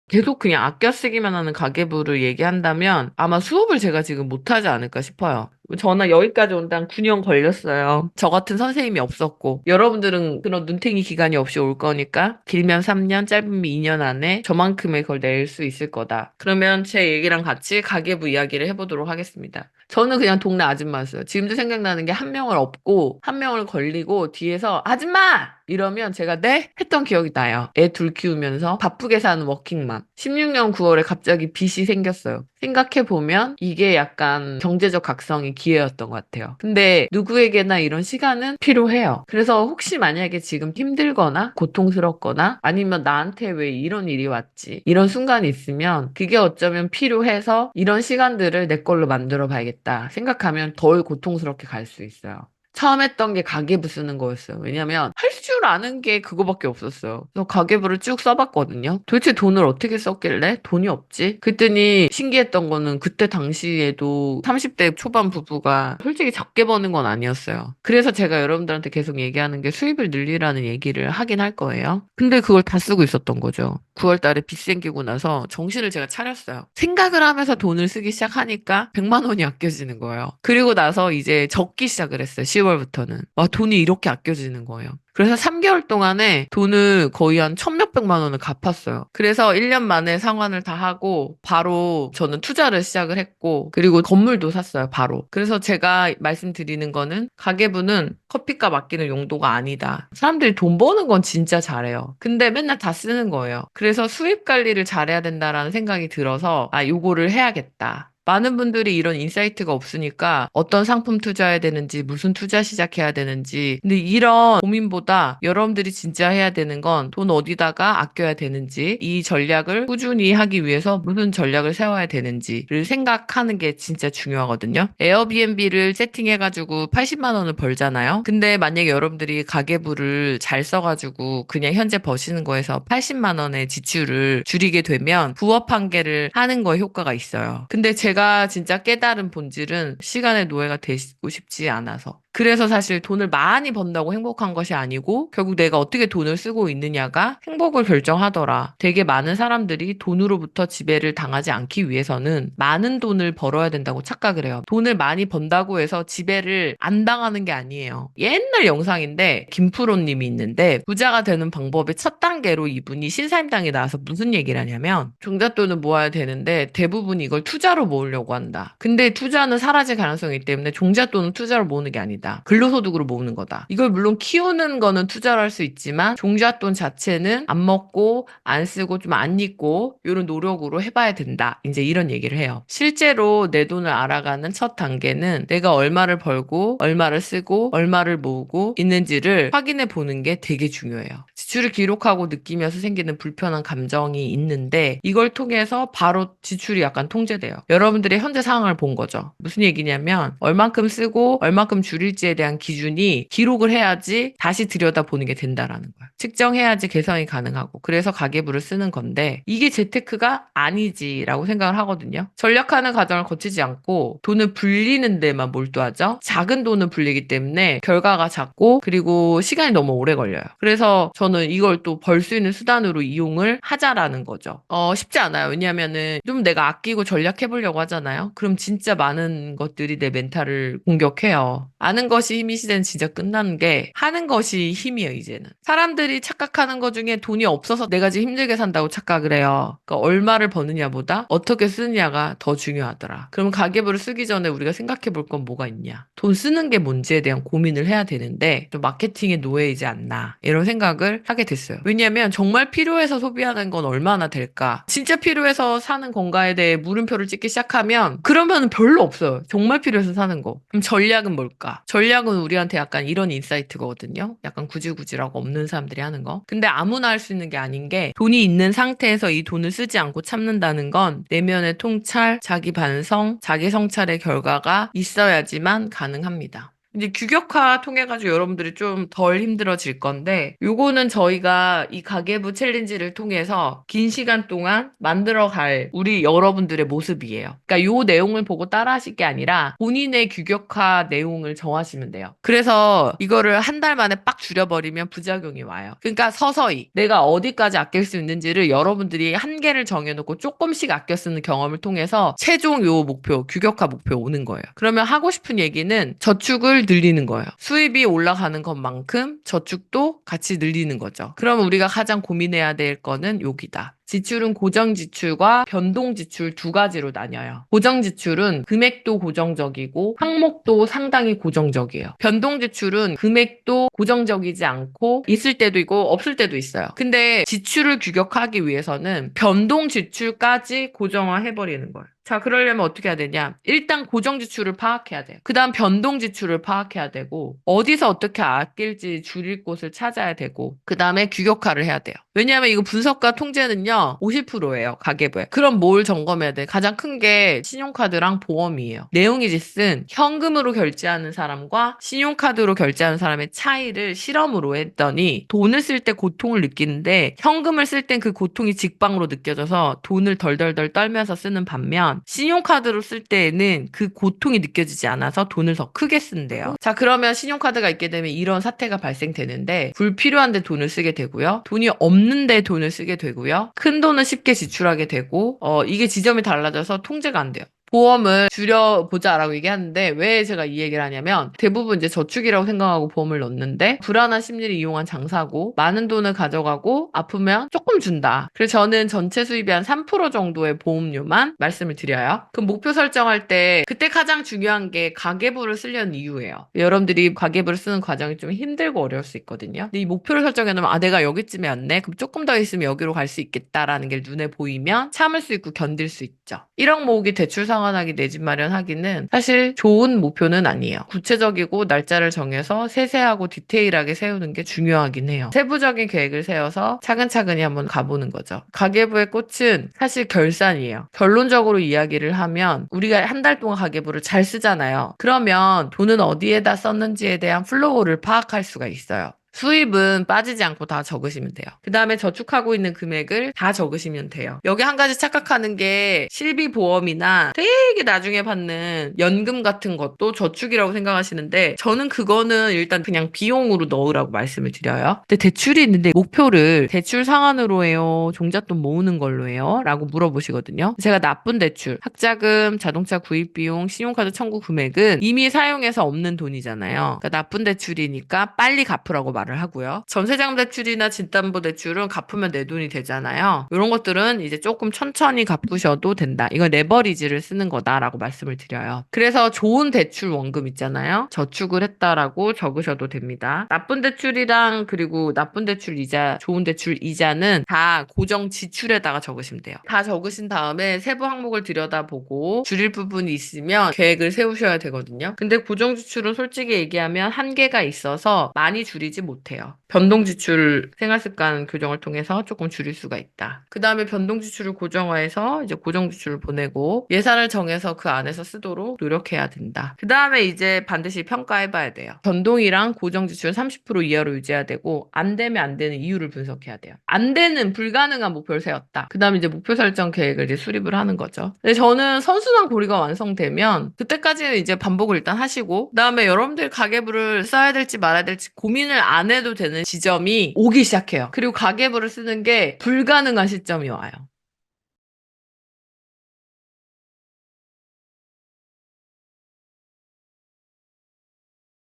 계속 그냥 아껴 쓰기만 하는 가계부를 얘기한다면 아마 수업을 제가 지금 못하지 않을까 싶어요. 저는 여기까지 온다 한 9년 걸렸어요. 저 같은 선생님이 없었고, 여러분들은 그런 눈탱이 기간이 없이 올 거니까, 길면 3년, 짧으면 2년 안에 저만큼의 걸 낼 수 있을 거다. 그러면 제 얘기랑 같이 가계부 이야기를 해보도록 하겠습니다. 저는 그냥 동네 아줌마였어요. 지금도 생각나는 게 한 명을 업고, 한 명을 걸리고, 뒤에서, 아줌마! 이러면 제가 네? 했던 기억이 나요. 애 둘 키우면서 바쁘게 사는 워킹맘. 16년 9월에 갑자기 빚이 생겼어요. 생각해보면 이게 약간 경제적 각성의 기회였던 것 같아요. 근데 누구에게나 이런 시간은 필요해요. 그래서 혹시 만약에 지금 힘들거나 고통스럽거나 아니면 나한테 왜 이런 일이 왔지? 이런 순간이 있으면 그게 어쩌면 필요해서 이런 시간들을 내 걸로 만들어 봐야겠다 생각하면 덜 고통스럽게 갈 수 있어요. 처음 했던 게 가계부 쓰는 거였어요. 왜냐면 할 줄 아는 게 그거밖에 없었어요. 그래서 가계부를 쭉 써봤거든요. 도대체 돈을 어떻게 썼길래 돈이 없지? 그랬더니 신기했던 거는 그때 당시에도 30대 초반 부부가 솔직히 적게 버는 건 아니었어요. 그래서 제가 여러분들한테 계속 얘기하는 게 수입을 늘리라는 얘기를 하긴 할 거예요. 근데 그걸 다 쓰고 있었던 거죠. 9월 달에 빚 생기고 나서 정신을 제가 차렸어요. 생각을 하면서 돈을 쓰기 시작하니까 100만 원이 아껴지는 거예요. 그리고 나서 이제 적기 시작을 했어요. 10월부터는. 와, 돈이 이렇게 아껴지는 거예요. 그래서 3개월 동안에 돈을 거의 한 천몇백만 원을 갚았어요. 그래서 1년 만에 상환을 다 하고 바로 저는 투자를 시작을 했고 그리고 건물도 샀어요. 바로. 그래서 제가 말씀드리는 거는 가계부는 커피값 아끼는 용도가 아니다. 사람들이 돈 버는 건 진짜 잘해요. 근데 맨날 다 쓰는 거예요. 그래서 수입 관리를 잘해야 된다라는 생각이 들어서 아, 요거를 해야겠다. 많은 분들이 이런 인사이트가 없으니까 어떤 상품 투자해야 되는지, 무슨 투자 시작해야 되는지. 근데 이런 고민보다 여러분들이 진짜 해야 되는 건 돈 어디다가 아껴야 되는지, 이 전략을 꾸준히 하기 위해서 무슨 전략을 세워야 되는지를 생각하는 게 진짜 중요하거든요. 에어비앤비를 세팅해가지고 80만 원을 벌잖아요. 근데 만약에 여러분들이 가계부를 잘 써가지고 그냥 현재 버시는 거에서 80만 원의 지출을 줄이게 되면 부업 한 개를 하는 거에 효과가 있어요. 근데 제가 진짜 깨달은 본질은 시간의 노예가 되고 싶지 않아서. 그래서 사실 돈을 많이 번다고 행복한 것이 아니고 결국 내가 어떻게 돈을 쓰고 있느냐가 행복을 결정하더라. 되게 많은 사람들이 돈으로부터 지배를 당하지 않기 위해서는 많은 돈을 벌어야 된다고 착각을 해요. 돈을 많이 번다고 해서 지배를 안 당하는 게 아니에요. 옛날 영상인데 김프로님이 있는데 부자가 되는 방법의 첫 단계로 이분이 신사임당에 나와서 무슨 얘기를 하냐면 종잣돈을 모아야 되는데 대부분 이걸 투자로 모으려고 한다. 근데 투자는 사라질 가능성이 있기 때문에 종잣돈은 투자로 모으는 게 아니다. 근로소득으로 모으는 거다. 이걸 물론 키우는 거는 투자를 할 수 있지만 종잣돈 자체는 안 먹고 안 쓰고 좀 안 잊고 이런 노력으로 해봐야 된다. 이제 이런 얘기를 해요. 실제로 내 돈을 알아가는 첫 단계는 내가 얼마를 벌고 얼마를 쓰고 얼마를 모으고 있는지를 확인해 보는 게 되게 중요해요. 지출을 기록하고 느끼면서 생기는 불편한 감정이 있는데 이걸 통해서 바로 지출이 약간 통제돼요. 여러분들의 현재 상황을 본 거죠. 무슨 얘기냐면 얼만큼 쓰고 얼만큼 줄일지에 대한 기준이 기록을 해야지 다시 들여다보는 게 된다라는 거야. 측정해야지 개선이 가능하고 그래서 가계부를 쓰는 건데 이게 재테크가 아니지라고 생각을 하거든요. 전략하는 과정을 거치지 않고 돈을 불리는 데만 몰두하죠. 작은 돈을 불리기 때문에 결과가 작고 그리고 시간이 너무 오래 걸려요. 그래서 저는 이걸 또 벌 수 있는 수단으로 이용을 하자라는 거죠. 쉽지 않아요. 왜냐면은 좀 내가 아끼고 전략해 보려고 하잖아요. 그럼 진짜 많은 것들이 내 멘탈을 공격해요. 아는 것이 힘이 시대는 진짜 끝나는 게 하는 것이 힘이에요, 이제는. 사람들이 착각하는 것 중에 돈이 없어서 내가 지금 힘들게 산다고 착각을 해요. 그러니까 얼마를 버느냐보다 어떻게 쓰느냐가 더 중요하더라. 그럼 가계부를 쓰기 전에 우리가 생각해 볼 건 뭐가 있냐? 돈 쓰는 게 뭔지에 대한 고민을 해야 되는데 좀 마케팅의 노예이지 않나 이런 생각을 하게 됐어요. 왜냐면 정말 필요해서 소비하는 건 얼마나 될까? 진짜 필요해서 사는 건가에 대해 물음표를 찍기 시작하면 그러면 별로 없어요. 정말 필요해서 사는 거. 그럼 전략은 뭘까? 전략은 우리한테 약간 이런 인사이트거든요. 약간 구질구질하고 없는 사람들이 하는 거. 근데 아무나 할 수 있는 게 아닌 게 돈이 있는 상태에서 이 돈을 쓰지 않고 참는다는 건 내면의 통찰, 자기 반성, 자기 성찰의 결과가 있어야지만 가능합니다. 이제 규격화 통해 가지고 여러분들이 좀 덜 힘들어질 건데 요거는 저희가 이 가계부 챌린지를 통해서 긴 시간 동안 만들어 갈 우리 여러분들의 모습이에요. 그러니까 요 내용을 보고 따라 하실 게 아니라 본인의 규격화 내용을 정하시면 돼요. 그래서 이거를 한 달 만에 빡 줄여버리면 부작용이 와요. 그러니까 서서히 내가 어디까지 아낄 수 있는지를 여러분들이 한계를 정해놓고 조금씩 아껴 쓰는 경험을 통해서 최종 요 목표, 규격화 목표 오는 거예요. 그러면 하고 싶은 얘기는 저축을 늘리는 거예요. 수입이 올라가는 것만큼 저축도 같이 늘리는 거죠. 그럼 우리가 가장 고민해야 될 거는 여기다. 지출은 고정 지출과 변동 지출 두 가지로 나뉘어요. 고정 지출은 금액도 고정적이고 항목도 상당히 고정적이에요. 변동 지출은 금액도 고정적이지 않고 있을 때도 있고 없을 때도 있어요. 근데 지출을 규격하기 위해서는 변동 지출까지 고정화해버리는 거예요. 자, 그러려면 어떻게 해야 되냐? 일단 고정 지출을 파악해야 돼요. 그 다음 변동 지출을 파악해야 되고, 어디서 어떻게 아낄지 줄일 곳을 찾아야 되고, 그 다음에 규격화를 해야 돼요. 왜냐하면 이거 분석과 통제는요, 50%예요, 가계부에. 그럼 뭘 점검해야 돼? 가장 큰 게 신용카드랑 보험이에요. 내용이 짓은 현금으로 결제하는 사람과 신용카드로 결제하는 사람의 차이를 실험으로 했더니, 돈을 쓸 때 고통을 느끼는데, 현금을 쓸 땐 그 고통이 직방으로 느껴져서 돈을 덜덜덜 떨면서 쓰는 반면, 신용카드로 쓸 때에는 그 고통이 느껴지지 않아서 돈을 더 크게 쓴대요. 자, 그러면 신용카드가 있게 되면 이런 사태가 발생되는데 불필요한데 돈을 쓰게 되고요. 돈이 없는데 돈을 쓰게 되고요. 큰 돈은 쉽게 지출하게 되고 이게 지점이 달라져서 통제가 안 돼요. 보험을 줄여보자라고 얘기하는데 왜 제가 이 얘기를 하냐면 대부분 이제 저축이라고 생각하고 보험을 넣는데 불안한 심리를 이용한 장사고 많은 돈을 가져가고 아프면 조금 준다. 그래서 저는 전체 수입의 한 3% 정도의 보험료만 말씀을 드려요. 그럼 목표 설정할 때 그때 가장 중요한 게 가계부를 쓰려는 이유예요. 여러분들이 가계부를 쓰는 과정이 좀 힘들고 어려울 수 있거든요. 근데 이 목표를 설정해놓으면 아 내가 여기쯤에 왔네? 그럼 조금 더 있으면 여기로 갈 수 있겠다라는 게 눈에 보이면 참을 수 있고 견딜 수 있죠. 1억 모으기 대출 상환하기 내 집 마련하기는 사실 좋은 목표는 아니에요. 구체적이고 날짜를 정해서 세세하고 디테일하게 세우는 게 중요하긴 해요. 세부적인 계획을 세워서 차근차근히 한번 가보는 거죠. 가계부의 꽃은 사실 결산이에요. 결론적으로 이야기를 하면 우리가 한 달 동안 가계부를 잘 쓰잖아요. 그러면 돈은 어디에다 썼는지에 대한 플로우를 파악할 수가 있어요. 수입은 빠지지 않고 다 적으시면 돼요. 그 다음에 저축하고 있는 금액을 다 적으시면 돼요. 여기 한 가지 착각하는 게 실비보험이나 되게 나중에 받는 연금 같은 것도 저축이라고 생각하시는데 저는 그거는 일단 그냥 비용으로 넣으라고 말씀을 드려요. 근데 대출이 있는데 목표를 대출 상환으로 해요? 종잣돈 모으는 걸로 해요? 라고 물어보시거든요. 제가 나쁜 대출, 학자금, 자동차 구입 비용, 신용카드 청구 금액은 이미 사용해서 없는 돈이잖아요. 그러니까 나쁜 대출이니까 빨리 갚으라고 말을 하고요. 전세장 대출이나 진담보 대출은 갚으면 내 돈이 되잖아요. 이런 것들은 이제 조금 천천히 갚으셔도 된다. 이건 레버리지를 쓰는 거다라고 말씀을 드려요. 그래서 좋은 대출 원금 있잖아요. 저축을 했다라고 적으셔도 됩니다. 나쁜 대출이랑 그리고 나쁜 대출 이자, 좋은 대출 이자는 다 고정 지출에다가 적으시면 돼요. 다 적으신 다음에 세부 항목을 들여다보고 줄일 부분이 있으면 계획을 세우셔야 되거든요. 근데 고정 지출은 솔직히 얘기하면 한계가 있어서 많이 줄이지 못해요. 변동지출 생활습관 교정을 통해서 조금 줄일 수가 있다. 그 다음에 변동지출을 고정화해서 이제 고정지출을 보내고 예산을 정해서 그 안에서 쓰도록 노력해야 된다. 그 다음에 이제 반드시 평가해봐야 돼요. 변동이랑 고정지출 30% 이하로 유지해야 되고 안 되면 안 되는 이유를 분석해야 돼요. 안 되는 불가능한 목표를 세웠다. 그 다음에 이제 목표 설정 계획을 이제 수립을 하는 거죠. 근데 저는 선순환 고리가 완성되면 그때까지는 이제 반복을 일단 하시고 그 다음에 여러분들 가계부를 써야 될지 말아야 될지 고민을 안 해도 되는 지점이 오기 시작해요. 그리고 가계부를 쓰는 게 불가능한 시점이 와요.